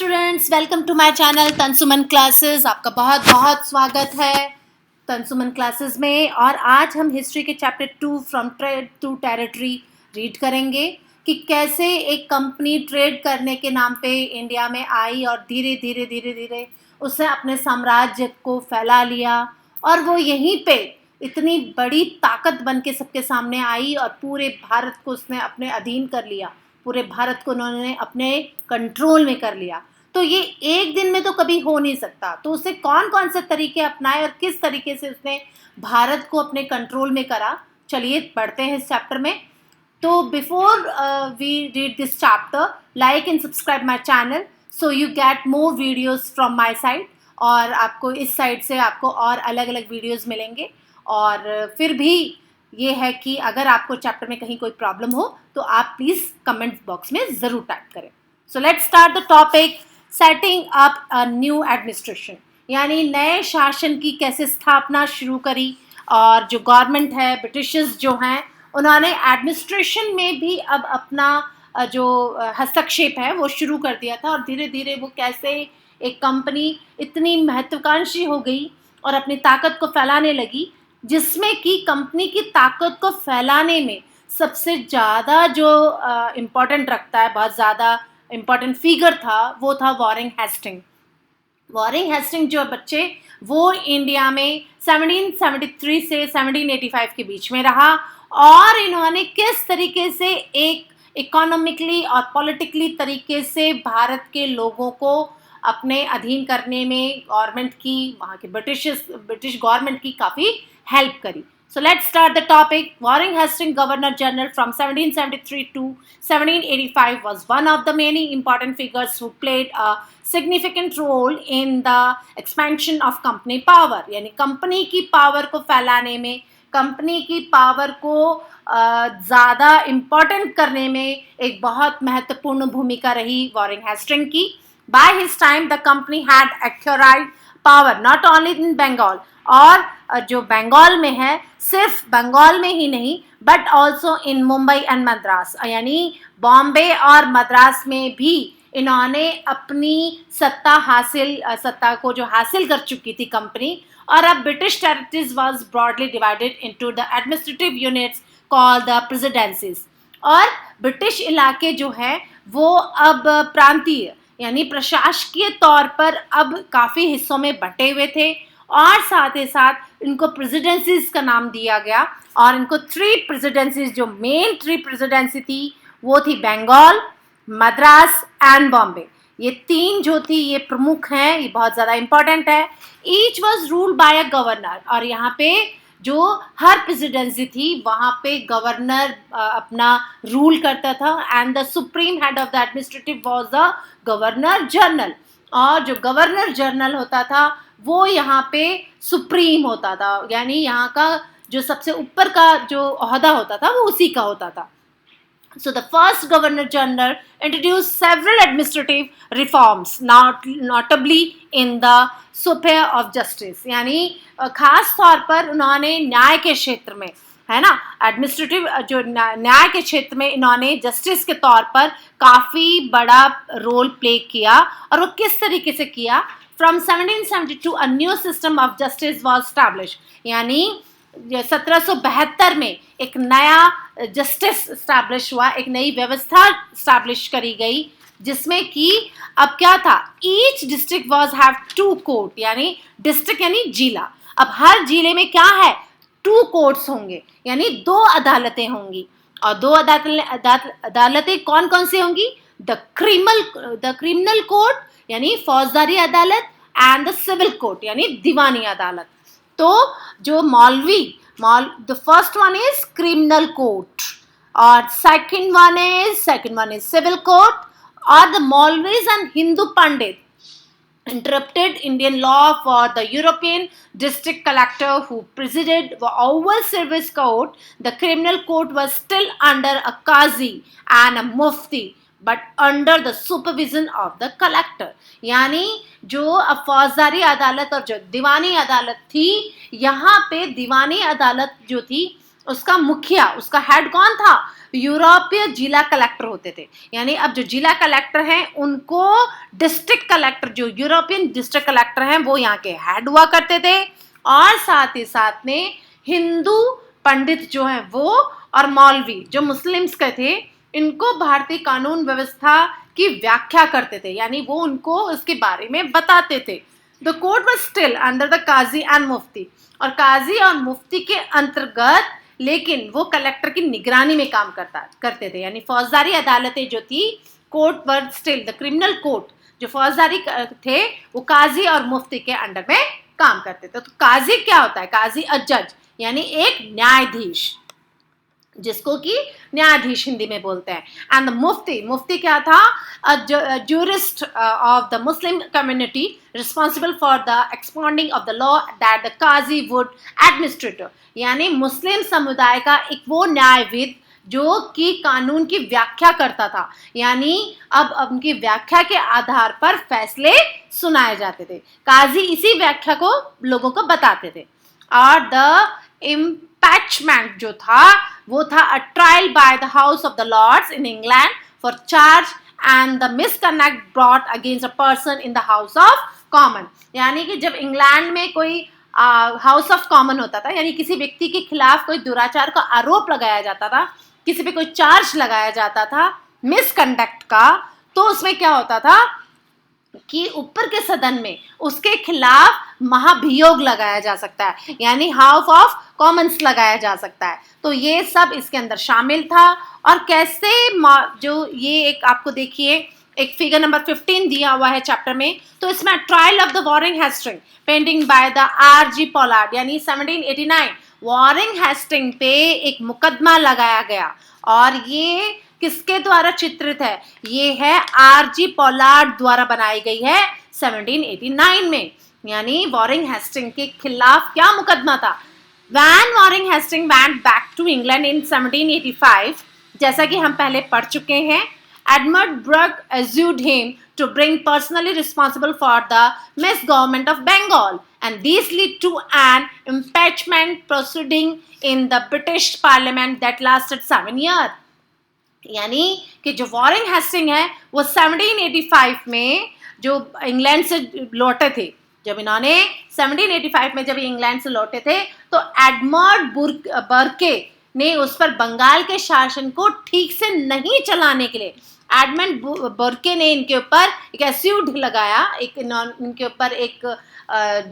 Students, welcome to my channel Tansuman classes. आपका बहुत बहुत स्वागत है तंसुमन क्लासेस में। और आज हम हिस्ट्री के chapter 2 from trade to territory read करेंगे कि कैसे एक कंपनी ट्रेड करने के नाम पे इंडिया में आई और धीरे धीरे धीरे धीरे उसने अपने साम्राज्य को फैला लिया और वो यहीं पे इतनी बड़ी ताकत बन के सबके सामने आई और पूरे भारत को उसने अपने अधीन कर लिया। पूरे भारत को उन्होंने अपने कंट्रोल में कर लिया। तो ये एक दिन में तो कभी हो नहीं सकता। तो उसने कौन कौन से तरीके अपनाए और किस तरीके से उसने भारत को अपने कंट्रोल में करा, चलिए पढ़ते हैं इस चैप्टर में। तो before we read this chapter, like and subscribe my channel so you get more videos from my side. और आपको इस साइड से आपको और अलग अलग वीडियोस मिलेंगे। और फिर भी ये है कि अगर आपको चैप्टर में कहीं कोई प्रॉब्लम हो तो आप प्लीज़ कमेंट बॉक्स में ज़रूर टाइप करें। So let's start the topic, setting up a new administration, यानी नए शासन की कैसे स्थापना शुरू करी। और जो गवर्नमेंट है, ब्रिटिशर्स जो हैं, उन्होंने एडमिनिस्ट्रेशन में भी अब अपना जो हस्तक्षेप है वो शुरू कर दिया था। और धीरे धीरे वो कैसे एक कंपनी इतनी महत्वाकांक्षी हो गई और अपनी ताकत को फैलाने लगी, जिसमें कि कंपनी की ताकत को फैलाने में सबसे ज़्यादा जो इम्पोर्टेंट रखता है, बहुत ज़्यादा इम्पोर्टेंट फिगर था, वो था वॉरेन हेस्टिंग। वॉरेन हेस्टिंग जो बच्चे वो इंडिया में 1773 से 1785 के बीच में रहा। और इन्होंने किस तरीके से एक इकोनॉमिकली और पॉलिटिकली तरीके से भारत के लोगों को अपने अधीन करने में गवर्नमेंट की, वहाँ के ब्रिटिश गवर्नमेंट की काफ़ी हेल्प करी। So let's start the topic. Warren Hastings, Governor General from 1773 to 1785, was one of the many important figures who played a significant role in the expansion of company power. यानी company की power को फैलाने में, company की power को ज़्यादा important करने में एक बहुत महत्वपूर्ण भूमिका रही वॉरेन हेस्टिंग की। By his time, the company had acquired power not only in Bengal, और जो बंगाल में है, सिर्फ बंगाल में ही नहीं but also in Mumbai and Madras, यानी बॉम्बे और मद्रास में भी इन्होंने अपनी सत्ता को जो हासिल कर चुकी थी कंपनी। और अब British territories was broadly divided into the administrative units called the presidencies. और ब्रिटिश इलाके जो है वो अब प्रांतीय यानी प्रशासकीय तौर पर अब काफ़ी हिस्सों में बटे हुए थे। और साथ ही साथ इनको प्रेसिडेंसीज का नाम दिया गया। और इनको 3 प्रेसिडेंसीज, जो मेन 3 प्रेसिडेंसी थी वो थी बंगाल, मद्रास एंड बॉम्बे। ये 3 जो थी ये प्रमुख हैं, ये बहुत ज़्यादा इम्पोर्टेंट है। Each was ruled by a governor, और यहाँ पे जो हर प्रेसिडेंसी थी वहाँ पे गवर्नर अपना रूल करता था। And the supreme head of the administrative was the governor general. और जो गवर्नर जनरल होता था वो यहाँ पे सुप्रीम होता था, यानी यहाँ का जो सबसे ऊपर का जो ओहदा होता था वो उसी का होता था। So the first Governor General introduced several administrative reforms, notably in the sphere of justice, यानी खास तौर पर उन्होंने न्याय के क्षेत्र में, है ना, एडमिनिस्ट्रेटिव जो न्याय के क्षेत्र में इन्होंने जस्टिस के तौर पर काफ़ी बड़ा रोल प्ले किया। और वो किस तरीके से किया? From 1772 a new system of justice was established, यानी 1772 में एक नया जस्टिस स्टैब्लिश हुआ, एक नई व्यवस्था स्टैब्लिश करी गई, जिसमें कि अब क्या था, each district was have 2 court, यानी डिस्ट्रिक्ट यानी जिला। अब हर जिले में क्या है, 2 कोर्ट्स होंगे, यानी 2 अदालतें होंगी। और 2 अदालतें कौन कौन सी होंगी? द क्रिमिनल कोर्ट यानी फौजदारी अदालत एंड द सिविल कोर्ट यानी दीवानी अदालत। तो जो the first one is criminal court और second one is civil court. और the maulvis and Hindu pandit interpreted Indian law for the European district collector who presided the Oval Service Court. The criminal court was still under a qazi and a mufti, but under the supervision of the collector. यानी जो फौजदारी अदालत और जो दीवानी अदालत थी, यहाँ पे दीवानी अदालत जो थी उसका मुखिया, उसका हेड कौन था? यूरोपीय जिला कलेक्टर होते थे। यानी अब जो जिला कलेक्टर हैं उनको डिस्ट्रिक्ट कलेक्टर, जो यूरोपियन डिस्ट्रिक्ट कलेक्टर हैं वो यहाँ के हेड हुआ करते थे। और साथ ही साथ में हिंदू पंडित जो हैं वो और मौलवी जो मुस्लिम्स के थे, इनको भारतीय कानून व्यवस्था की व्याख्या करते थे, यानी वो उनको इसके बारे में बताते थे। The court was still under the qazi and mufti, और काजी और मुफ्ती के अंतर्गत, लेकिन वो कलेक्टर की निगरानी में काम करते थे। यानी फौजदारी अदालतें जो थी, court were still the criminal court, जो फौजदारी थे वो काजी और मुफ्ती के अंडर में काम करते थे। तो काजी क्या होता है? काजी अ जज, यानी एक न्यायाधीश, जिसको कि न्यायाधीश हिंदी में बोलते हैं। एंड द मुफ्ती, मुफ्ती क्या था? Jurist of the Muslim community responsible for the expounding of the law that the qazi would administrator, यानी मुस्लिम समुदाय का एक वो न्यायविद जो कि कानून की व्याख्या करता था। यानी अब उनकी व्याख्या के आधार पर फैसले सुनाए जाते थे। काजी इसी व्याख्या को लोगों को बताते थे। और द इम्पैचमेंट जो था वो था a trial by the House of the Lords in England for charge and the misconduct brought against a person in the House of Common. यानी कि जब इंग्लैंड में कोई हाउस ऑफ कॉमन होता था, यानी किसी व्यक्ति के खिलाफ कोई दुराचार का आरोप लगाया जाता था, किसी पे कोई चार्ज लगाया जाता था मिसकंडक्ट का, तो उसमें क्या होता था कि ऊपर के सदन में उसके खिलाफ महाभियोग लगाया जा सकता है, यानी हाउस ऑफ कॉमन्स लगाया जा सकता है। तो ये सब इसके अंदर शामिल था। और कैसे जो ये एक आपको देखिए एक फिगर नंबर 15 दिया हुआ है चैप्टर में, तो इसमें trial of the Warren Hasting pending by the R.G. Pollard, यानी 1789 वॉरिंग हेस्टिंग पे एक मुकदमा लगाया गया। और ये किसके द्वारा चित्रित है? ये है R.G. पोलार्ड द्वारा बनाई गई है 1789 में। यानी वॉरिंग हेस्टिंग के खिलाफ क्या मुकदमा था? When Warren Hasting went back to England in 1785, जैसा कि हम पहले पढ़ चुके हैं, Edmund Burke assumed him to bring personally responsible for the misgovernment of Bengal, and these lead to an impeachment proceeding in the British Parliament that lasted 7 years. यानी कि जो वॉरिंग हेस्टिंग है वो 1785 में जो इंग्लैंड से लौटे थे, जब इन्होंने 1785 में जब इंग्लैंड से लौटे थे, तो एडमंड बर्के ने उस पर बंगाल के शासन को ठीक से नहीं चलाने के लिए, एडमंड बर्के ने इनके ऊपर एक एस्यूड लगाया, इनके ऊपर एक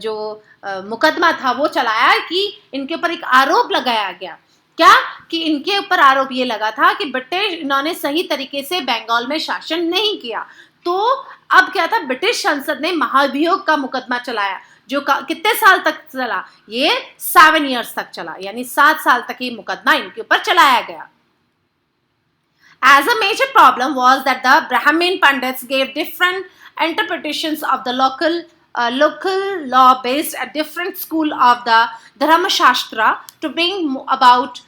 जो मुकदमा था वो चलाया कि इनके ऊपर एक आरोप लगाया गया। क्या? कि इनके ऊपर आरोप ये लगा था कि ब्रिटिश, इन्होंने सही तरीके से बंगाल में शासन नहीं किया। तो अब क्या था, ब्रिटिश संसद ने महाभियोग का मुकदमा चलाया, जो कितने साल तक चला? ये 7 years तक चला, यानी 7 साल तक ये मुकदमा इनके ऊपर चलाया गया। As a major problem was that the Brahmin Pandits gave different interpretations of the local law based a different school of the Dharma Shastra to bring about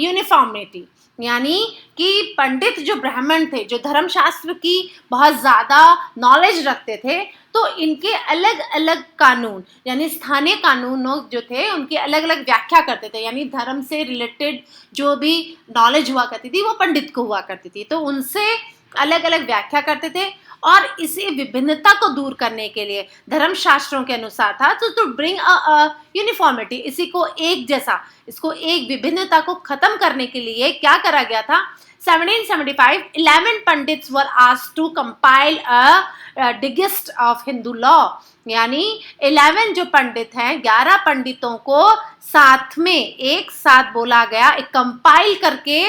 uniformity. यानी कि पंडित जो ब्राह्मण थे, जो धर्मशास्त्र की बहुत ज़्यादा नॉलेज रखते थे, तो इनके अलग अलग कानून, यानी स्थानीय कानूनों जो थे उनकी अलग अलग व्याख्या करते थे। यानी धर्म से रिलेटेड जो भी नॉलेज हुआ करती थी वो पंडित को हुआ करती थी, तो उनसे अलग अलग व्याख्या करते थे। और इसी विभिन्नता को दूर करने के लिए धर्मशास्त्रों के अनुसार था, तो टू ब्रिंग अ यूनिफॉर्मिटी, इसी को एक जैसा, इसको एक विभिन्नता को खत्म करने के लिए क्या करा गया था? 1775 11 pandits were asked to compile a digest of Hindu law, यानी 11 जो पंडित हैं, 11 पंडितों को साथ में एक साथ बोला गया, एक कंपाइल करके,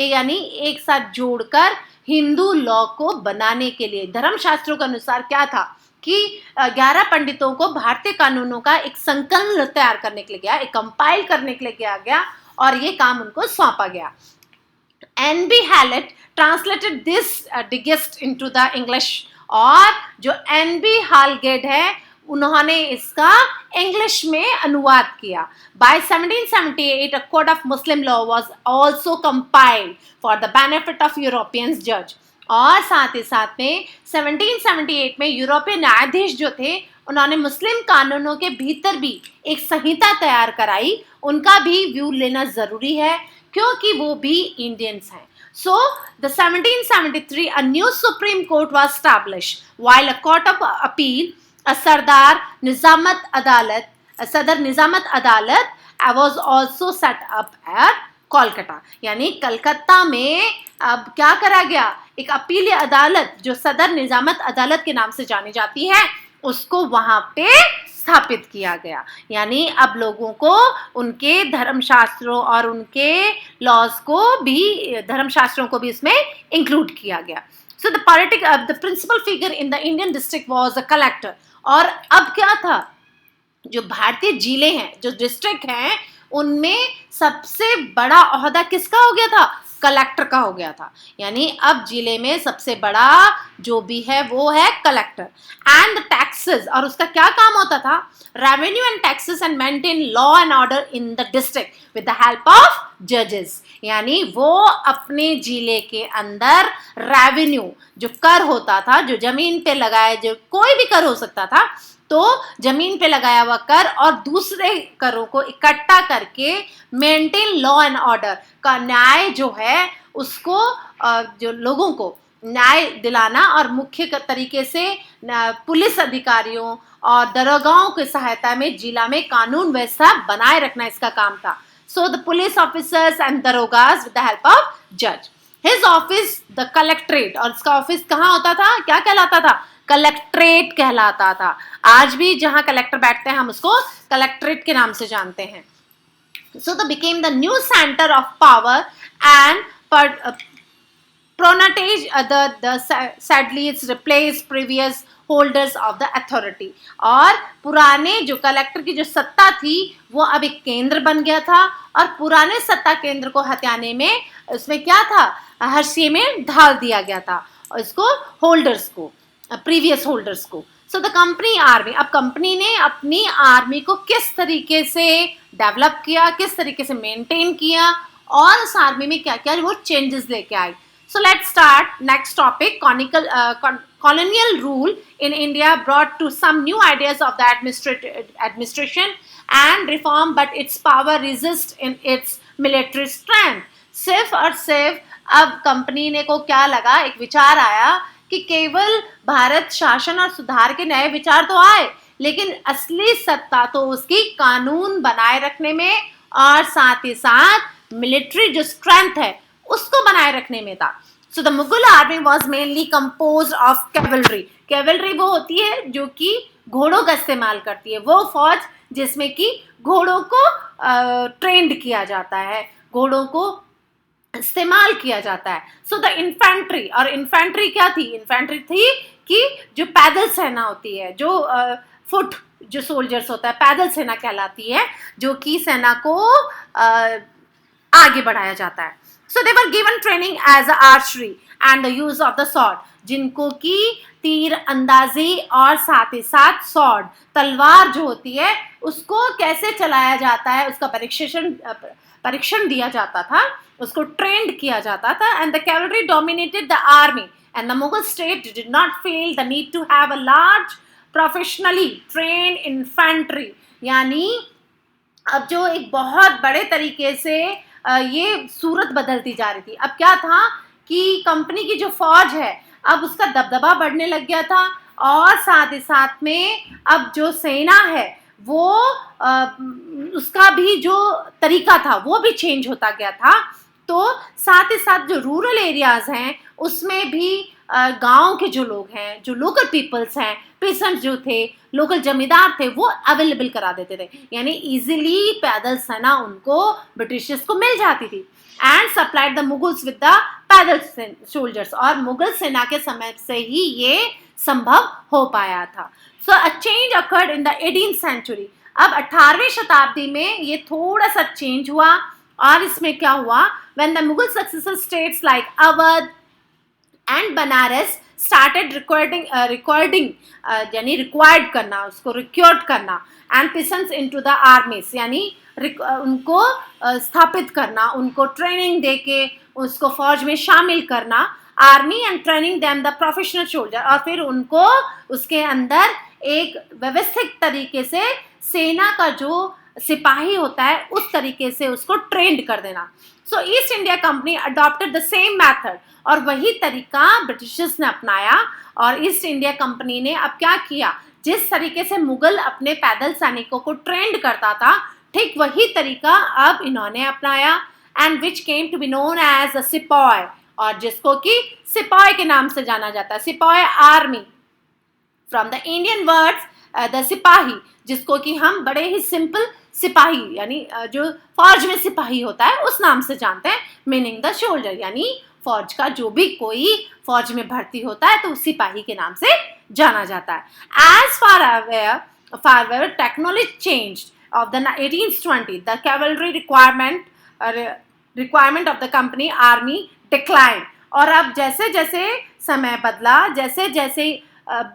यानी एक साथ जोड़कर हिंदू लॉ को बनाने के लिए। धर्मशास्त्रों के अनुसार क्या था कि 11 पंडितों को भारतीय कानूनों का एक संकलन तैयार करने के लिए गया, एक कंपाइल करने के लिए किया गया, और ये काम उनको सौंपा गया। N.B. Hallett translated this digest into the English, और जो N.B. Hallett है उन्होंने इसका इंग्लिश में अनुवाद किया। By 1778 a code of Muslim law was also compiled for the benefit of Europeans judge, और साथ ही साथ में 1778 में यूरोपीय न्यायाधीश जो थे उन्होंने मुस्लिम कानूनों के भीतर भी एक संहिता तैयार कराई, उनका भी व्यू लेना ज़रूरी है क्योंकि वो भी इंडियंस हैं. So, the 1773, a new Supreme Court was established, while a court of appeal, a Sadar Nizamat Adalat was also set up at Kolkata. यानी कलकत्ता में अब क्या करा गया, एक अपीली अदालत जो सदर निजामत अदालत के नाम से जानी जाती है, उसको वहां पे स्थापित किया गया. यानी अब लोगों को उनके धर्मशास्त्रों और उनके लॉज को भी, धर्मशास्त्रों को भी इसमें इंक्लूड किया गया. So the principal figure in the Indian district was a collector. और अब क्या था, जो भारतीय जिले हैं, जो डिस्ट्रिक्ट हैं, उनमें सबसे बड़ा ओहदा किसका हो गया था, कलेक्टर का हो गया था. यानी अब जिले में सबसे बड़ा जो भी है वो है कलेक्टर. एंड टैक्सेस, और उसका क्या काम होता था, revenue and taxes and maintain law and order in the district with the help of जजेस. यानी वो अपने जिले के अंदर रेवेन्यू, जो कर होता था, जो जमीन पे लगाया, जो कोई भी कर हो सकता था, तो जमीन पे लगाया हुआ कर और दूसरे करों को इकट्ठा करके मेंटेन लॉ एंड ऑर्डर का, न्याय जो है उसको, जो लोगों को न्याय दिलाना, और मुख्य तरीके से पुलिस अधिकारियों और दरोगाओं की सहायता में जिला में कानून व्यवस्था बनाए रखना इसका काम था. So the police officers and darogas with the help of जज. हिज ऑफिस द कलेक्ट्रेट, और इसका ऑफिस कहाँ होता था, क्या कहलाता था, कलेक्ट्रेट कहलाता था. आज भी जहां कलेक्टर बैठते हैं हम उसको कलेक्ट्रेट के नाम से जानते हैं. So they became the new center of power and patronage. Sadly it's replaced previous holders of the authority. और पुराने जो कलेक्टर की जो सत्ता थी वो अब एक केंद्र बन गया था, और पुराने सत्ता केंद्र को हथियाने में उसमें क्या था, हर्षिये में ढाल दिया गया था, और इसको होल्डर्स को, प्रीवियस होल्डर्स को. सो द कंपनी आर्मी, अब कंपनी ने अपनी आर्मी को किस तरीके से डेवलप किया, किस तरीके से मेंटेन किया, और उस आर्मी में क्या क्या वो चेंजेस लेके आए. So let's start next topic. colonial rule in India brought to some new ideas of the administration and reform, but its power resist in its military strength. सिर्फ और सिर्फ अब कंपनी ने को क्या लगा, एक विचार आया कि केवल भारत शासन और सुधार के नए विचार तो आए, लेकिन असली सत्ता तो उसकी कानून बनाए रखने में और साथ ही साथ मिलिट्री जो स्ट्रेंथ है उसको बनाए रखने में था. So the Mughal army was mainly composed of cavalry. Cavalry वो होती है जो कि घोड़ों का इस्तेमाल करती है, वो फौज जिसमें कि घोड़ों को ट्रेंड किया जाता है, घोड़ों को इस्तेमाल किया जाता है. सो द इन्फेंट्री, और इन्फेंट्री क्या थी, इन्फेंट्री थी कि जो पैदल सेना होती है, जो फुट जो सोल्जर्स होता है, पैदल सेना कहलाती है, जो कि सेना को आगे बढ़ाया जाता है. So they were given training as archery and the use of the sword, जिनको कि तीर अंदाजी और साथ ही साथ सॉर्ड, तलवार जो होती है उसको कैसे चलाया जाता है उसका परीक्षण दिया जाता था, उसको ट्रेंड किया जाता था. And the cavalry dominated the army and the Mughal state did not feel the need to have a large professionally train infantry. यानी अब जो एक बहुत बड़े तरीके से ये सूरत बदलती जा रही थी. अब क्या था कि कंपनी की जो फौज है अब उसका दबदबा बढ़ने लग गया था, और साथ ही साथ में अब जो सेना है वो उसका भी जो तरीका था वो भी चेंज होता गया था. तो साथ ही साथ जो रूरल एरियाज हैं उसमें भी गांव के जो लोग हैं, जो लोकल पीपल्स हैं, पेसेंट्स जो थे, लोकल जमींदार थे, वो अवेलेबल करा देते थे. यानी इजीली पैदल सेना उनको ब्रिटिशर्स को मिल जाती थी. And supplied the Mughals with the पैदल सोल्जर्स, और मुगल सेना के समय से ही ये संभव हो पाया था. So a change occurred in the 18th century. अब 18वीं शताब्दी में ये थोड़ा सा चेंज हुआ, और इसमें क्या हुआ, when the Mughal successor states like Awadh and Banaras started recording यानी रिक्वायर्ड करना, उसको रिक्रूट करना, and peasants into the armies, यानी उनको स्थापित करना, उनको ट्रेनिंग देके उसको फौज में शामिल करना, army and training them the professional soldier, और फिर उनको उसके अंदर एक व्यवस्थित तरीके से सेना का जो सिपाही होता है उस तरीके से उसको ट्रेंड कर देना। So East India Company adopted the same method, और वही तरीका ब्रिटिशर्स ने अपनाया। और ईस्ट इंडिया कंपनी ने अब क्या किया, जिस तरीके से मुगल अपने पैदल सैनिकों को ट्रेंड करता था, ठीक वही तरीका अब इन्होंने अपनाया, and which came to be known as a sepoy, और जिसको कि सिपॉय के नाम से जाना जाता है। Sepoy army, from the Indian words the सिपाही, जिसको कि हम बड़े ही सिंपल सिपाही यानी जो फौज में सिपाही होता है उस नाम से जानते हैं, मीनिंग द शोल्डर, यानी फौज का जो भी कोई फौज में भर्ती होता है तो उस सिपाही के नाम से जाना जाता है। As far aware technology changed of the 1820, the cavalry requirement of the company army declined। और अब जैसे जैसे समय बदला, जैसे जैसे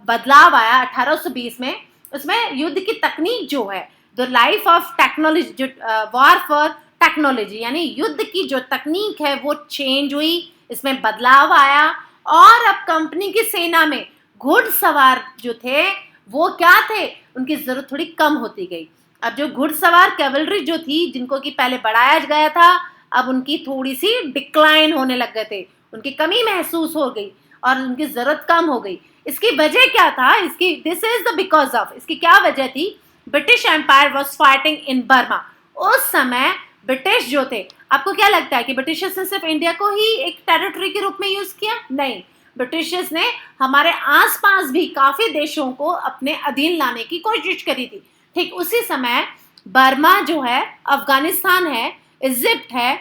बदलाव आया 1820 में, उसमें युद्ध की तकनीक जो है, द लाइफ ऑफ टेक्नोलॉजी, जो वॉर फॉर टेक्नोलॉजी यानी युद्ध की जो तकनीक है वो चेंज हुई, इसमें बदलाव आया। और अब कंपनी की सेना में घुड़सवार जो थे वो क्या थे, उनकी जरूरत थोड़ी कम होती गई। अब जो घुड़सवार कैवलरी जो थी, जिनको कि पहले बढ़ाया गया था, अब उनकी थोड़ी सी डिक्लाइन होने लग गए थे, उनकी कमी महसूस हो गई और उनकी जरूरत कम हो गई। इसकी वजह क्या था, इसकी this is the because of, इसकी क्या वजह थी, British Empire was fighting in Burma. उस समय ब्रिटिश जो थे, आपको क्या लगता है कि ब्रिटिशर्स ने सिर्फ इंडिया को ही एक टेरिटरी के रूप में यूज किया? नहीं, ब्रिटिशर्स ने हमारे आसपास भी काफी देशों को अपने अधीन लाने की कोशिश करी थी। ठीक उसी समय बर्मा जो है, अफगानिस्तान है, इजिप्ट है,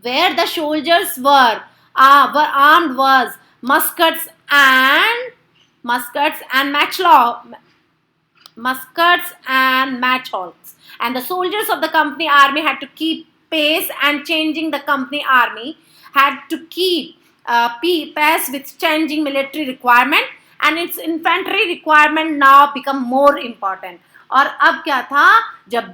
where the soldiers were armed was muskets and matchlock, and the soldiers of the company army had to keep pace, and changing the company army had to keep pace with changing military requirement, and its infantry requirement now become more important। और अब क्या था, जब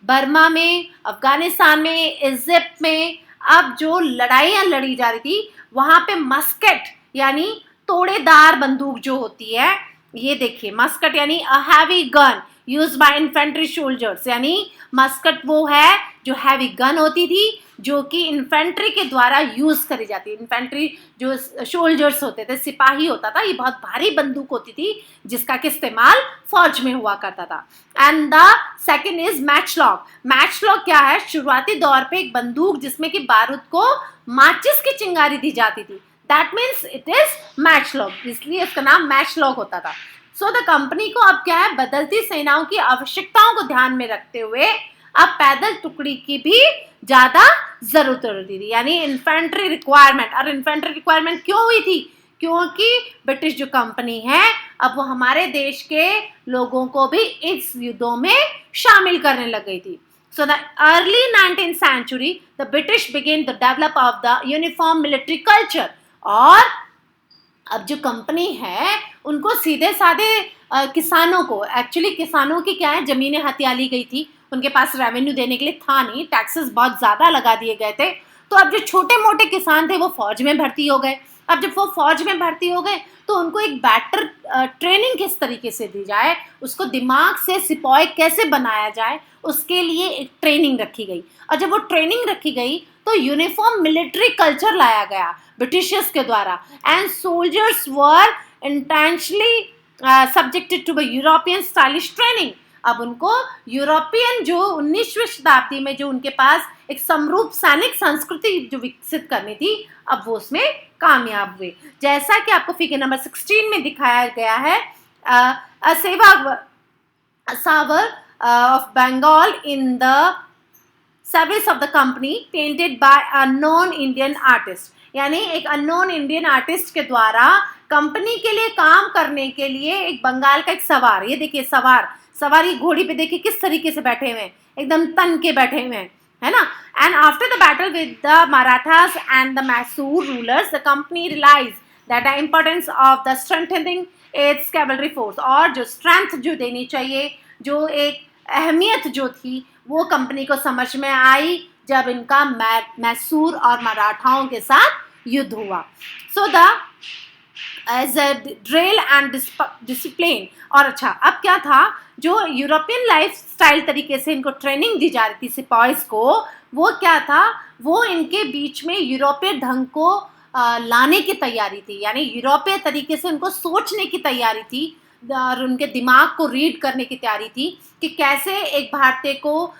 Burma में, अफगानिस्तान में, Egypt में अब जो लड़ाइयाँ लड़ी जा रही थी, वहाँ पे मस्केट यानी तोड़ेदार बंदूक जो होती है, ये देखिए मस्कट यानी a heavy gun used by infantry soldiers, यानी मस्कट वो है जो हैवी गन होती थी जो कि इन्फेंट्री के द्वारा यूज करी जाती है। इन्फेंट्री जो सोल्जर्स होते थे, सिपाही होता था, ये बहुत भारी बंदूक होती थी जिसका कि इस्तेमाल फौज में हुआ करता था। And the second is matchlock. Matchlock क्या है, शुरुआती दौर पे एक बंदूक जिसमें कि बारूद को माचिस की चिंगारी दी जाती थी, that means it is matchlock, इसलिए इसका नाम मैचलॉक होता था। सो द कंपनी को अब क्या है, बदलती सेनाओं की आवश्यकताओं को ध्यान में रखते हुए अब पैदल टुकड़ी की भी ज्यादा जरूरत होती थी, यानी इन्फेंट्री रिक्वायरमेंट। और इन्फेंट्री रिक्वायरमेंट क्यों हुई थी, क्योंकि ब्रिटिश जो कंपनी है अब वो हमारे देश के लोगों को भी इस युद्धों में शामिल करने लग गई थी। So the early 19th century, the British began to develop of the uniform military culture। और अब जो कंपनी है उनको सीधे साधे किसानों को, एक्चुअली किसानों की क्या है, जमीनें हथिया ली गई थी, उनके पास रेवेन्यू देने के लिए था नहीं, टैक्सेस बहुत ज़्यादा लगा दिए गए थे। तो अब जो छोटे मोटे किसान थे वो फौज में भर्ती हो गए। अब जब वो फौज में भर्ती हो गए तो उनको एक बेटर ट्रेनिंग किस तरीके से दी जाए, उसको दिमाग से सिपाही कैसे बनाया जाए, उसके लिए एक ट्रेनिंग रखी गई। और जब वो ट्रेनिंग रखी गई तो यूनिफॉर्म मिलिट्री कल्चर लाया गया ब्रिटिशर्स के द्वारा, and soldiers were intentionally subjected to European stylish training. अब उनको यूरोपियन जो 19वीं शताब्दी में जो उनके पास एक समरूप सैनिक संस्कृति जो विकसित करनी थी, अब वो उसमें कामयाब हुए। जैसा कि आपको फिगर नंबर 16 में दिखाया गया है, sowar of Bengal in the service of the company painted by a non Indian artist, यानी एक अननोन इंडियन आर्टिस्ट के द्वारा कंपनी के लिए काम करने के लिए एक बंगाल का एक सवार, ये देखिए सवारी घोड़ी पे देखिए किस तरीके से बैठे हुए हैं, एकदम तन के बैठे हुए हैं, है ना। And after the battle with the Marathas and the Mysore rulers, the company realize that the importance of the strengthening its cavalry force. और जो स्ट्रेंथ जो देनी चाहिए, जो एक अहमियत जो थी, वो कंपनी को समझ में आई जब इनका मैसूर और मराठाओं के साथ युद्ध हुआ। So the as a drill and discipline. और अच्छा, अब क्या था, जो यूरोपियन लाइफ स्टाइल तरीके से इनको ट्रेनिंग दी जा रही थी सिपाहीज को, वो क्या था, वो इनके बीच में यूरोपीय ढंग को लाने की तैयारी थी, यानी यूरोपीय तरीके से उनको सोचने की तैयारी थी और उनके दिमाग को रीड करने की तैयारी थी कि कैसे एक भारतीय को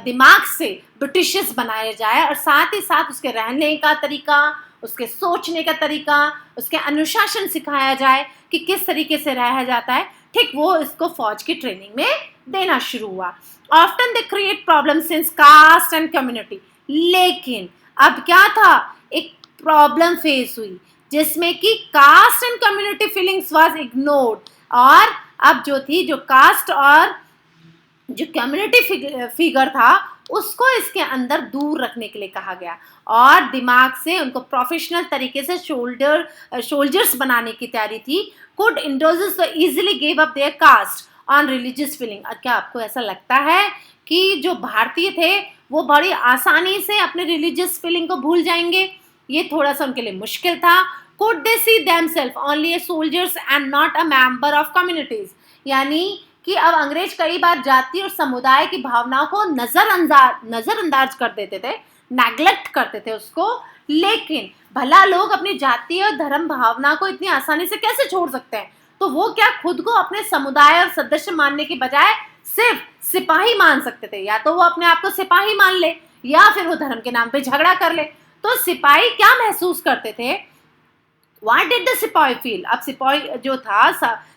दिमाग से ब्रिटिशर्स बनाया जाए, और साथ ही साथ उसके रहने का तरीका, उसके सोचने का तरीका, उसके अनुशासन सिखाया जाए कि किस तरीके से रहा जाता है। ठीक वो इसको फौज की ट्रेनिंग में देना शुरू हुआ। Often they create problem since caste and community. लेकिन अब क्या था, एक प्रॉब्लम फेस हुई जिसमें कि caste and community feelings was ignored. और अब जो थी, जो कास्ट और जो कम्युनिटी फिगर था, उसको इसके अंदर दूर रखने के लिए कहा गया और दिमाग से उनको प्रोफेशनल तरीके से सोल्जर्स बनाने की तैयारी थी। Could Hindus easily give up their caste on religious feeling. क्या आपको ऐसा लगता है कि जो भारतीय थे वो बड़ी आसानी से अपने रिलीजियस फीलिंग को भूल जाएंगे? ये थोड़ा सा उनके लिए मुश्किल था। Could they see themselves only as soldiers and not a member of communities. यानी कि अब अंग्रेज कई बार जाति और समुदाय की भावनाओं को नजरअंदाज कर देते थे, नेग्लेक्ट करते थे उसको। लेकिन भला लोग अपनी जाति और धर्म भावना को इतनी आसानी से कैसे छोड़ सकते हैं? तो वो क्या खुद को अपने समुदाय और सदस्य मानने के बजाय सिर्फ सिपाही मान सकते थे। या तो वो अपने आप को सिपाही मान ले या फिर वो धर्म के नाम पे झगड़ा कर ले। तो सिपाही क्या महसूस करते थे? What did the सिपाही feel? अब सिपाही जो था,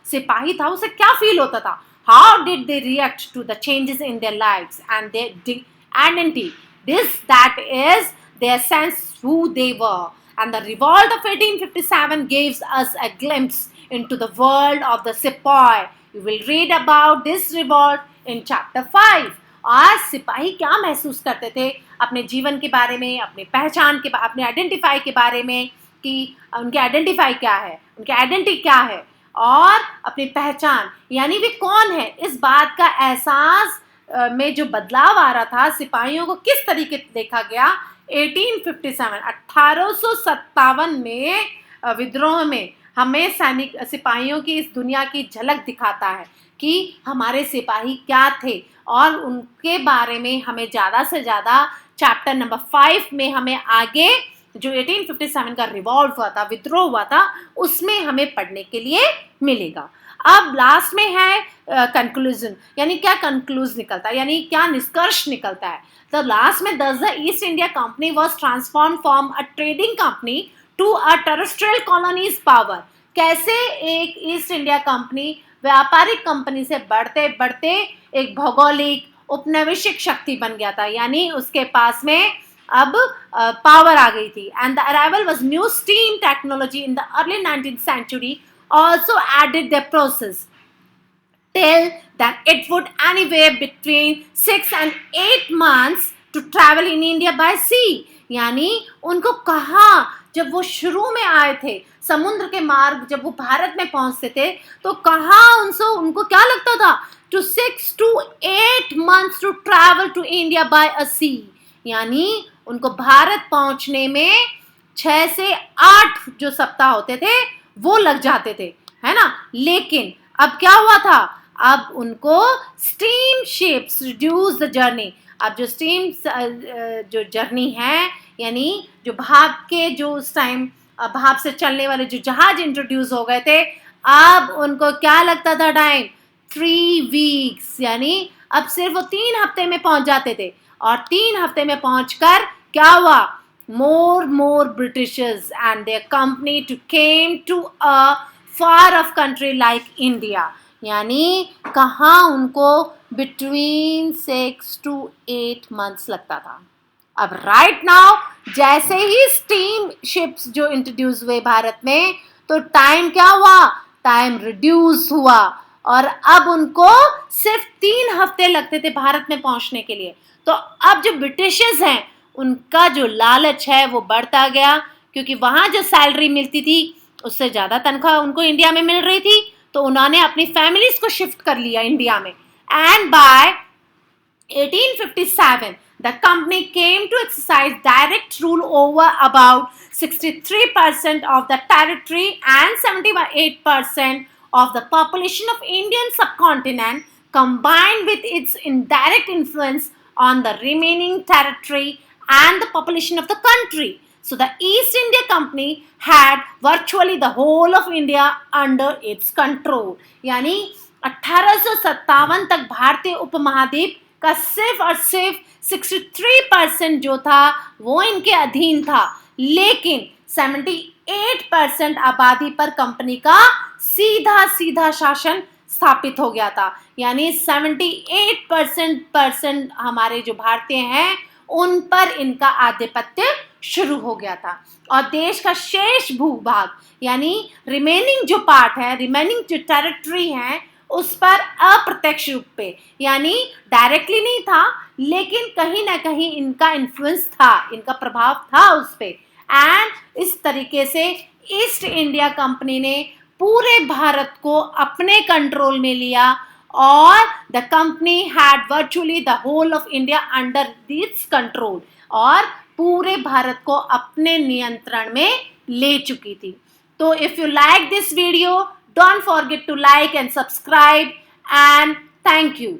सिपाही था, उसे क्या फील होता था? How did they react to the changes in their lives and their identity? That is their sense who they were. And the revolt of 1857 gives us a glimpse into the world of the सिपाही. You will read about this revolt in chapter 5. आज सिपाही क्या महसूस करते थे अपने जीवन के बारे में, अपने पहचान के, अपने आइडेंटिफाई के बारे में, कि उनके आइडेंटिफाई क्या है, उनके आइडेंटिटी क्या है और अपनी पहचान, यानी वे कौन है, इस बात का एहसास में जो बदलाव आ रहा था, सिपाहियों को किस तरीके से देखा गया। 1857 में विद्रोह में हमें सैनिक सिपाहियों की इस दुनिया की झलक दिखाता है कि हमारे सिपाही क्या थे, और उनके बारे में हमें ज़्यादा से ज़्यादा चैप्टर नंबर 5 में हमें आगे जो 1857 का रिवॉल्ट हुआ था, विद्रोह हुआ था, उसमें हमें पढ़ने के लिए मिलेगा। अब लास्ट में है कंक्लूजन, यानी क्या कंक्लूज निकलता है, यानी क्या निष्कर्ष निकलता है। तो लास्ट में the East India Company was transform from a trading company to a terrestrial colonies power. कैसे एक ईस्ट इंडिया कंपनी व्यापारिक कंपनी से बढ़ते बढ़ते एक भौगोलिक उपनिवेशिक शक्ति बन गया था, यानी उसके पास में अब पावर आ गई थी। And the arrival was new steam technology in the early 19th century also added their process till that it would anywhere between 6 and 8 months to travel in India by sea। यानी उनको कहाँ, जब वो शुरू में आए थे समुद्र के मार्ग, जब वो भारत में पहुंचते थे, तो कहाँ उनको क्या लगता था, to 6 to 8 months to travel to India by a sea। यानी उनको भारत पहुंचने में 6 से 8 जो सप्ताह होते थे वो लग जाते थे, है ना। लेकिन अब क्या हुआ था, अब उनको steam ships reduce the journey. अब जो स्टीम जो जर्नी है, यानी जो भाप के, जो उस टाइम भाप से चलने वाले जो जहाज इंट्रोड्यूस हो गए थे, अब उनको क्या लगता था टाइम, 3 weeks। यानी अब सिर्फ वो 3 हफ्ते में पहुंच जाते थे, और 3 हफ्ते में पहुंचकर क्या हुआ, more Britishers and their company to came to a far off country like India। यानी कहाँ उनको between 6 to 8 months लगता था। अब राइट नाउ जैसे ही स्टीम शिप्स जो इंट्रोड्यूस हुए भारत में, तो टाइम क्या हुआ, टाइम रिड्यूस हुआ, और अब उनको सिर्फ 3 हफ्ते लगते थे भारत में पहुंचने के लिए। तो अब जो ब्रिटिशर्स हैं उनका जो लालच है वो बढ़ता गया, क्योंकि वहाँ जो सैलरी मिलती थी उससे ज़्यादा तनख्वाह उनको इंडिया में मिल रही थी, तो उन्होंने अपनी फैमिलीज को शिफ्ट कर लिया इंडिया में। And by 1857 the company came to exercise direct rule over about 63% of the territory and 78% of the population of Indian subcontinent, combined with its indirect influence on the remaining territory and the population of the country. So the East India Company had virtually the whole of India under its control. यानी 1857 तक भारतीय उपमहाद्वीप का सिर्फ और सिर्फ 63% जो था वो इनके अधीन था, लेकिन 78% आबादी पर कंपनी का सीधा सीधा शासन स्थापित हो गया था। यानी 78% हमारे जो भारतीय हैं उन पर इनका आधिपत्य शुरू हो गया था, और देश का शेष भूभाग यानी रिमेनिंग जो पार्ट है, रिमेनिंग जो टेरिटरी है, उस पर अप्रत्यक्ष रूप पे यानी डायरेक्टली नहीं था, लेकिन कहीं ना कहीं इनका इन्फ्लुएंस था, इनका प्रभाव था उस पे। एंड इस तरीके से ईस्ट इंडिया कंपनी ने पूरे भारत को अपने कंट्रोल में लिया, और the company had virtually the whole of India under its control, और पूरे भारत को अपने नियंत्रण में ले चुकी थी। तो if you like this video, don't forget to like and subscribe, and thank you.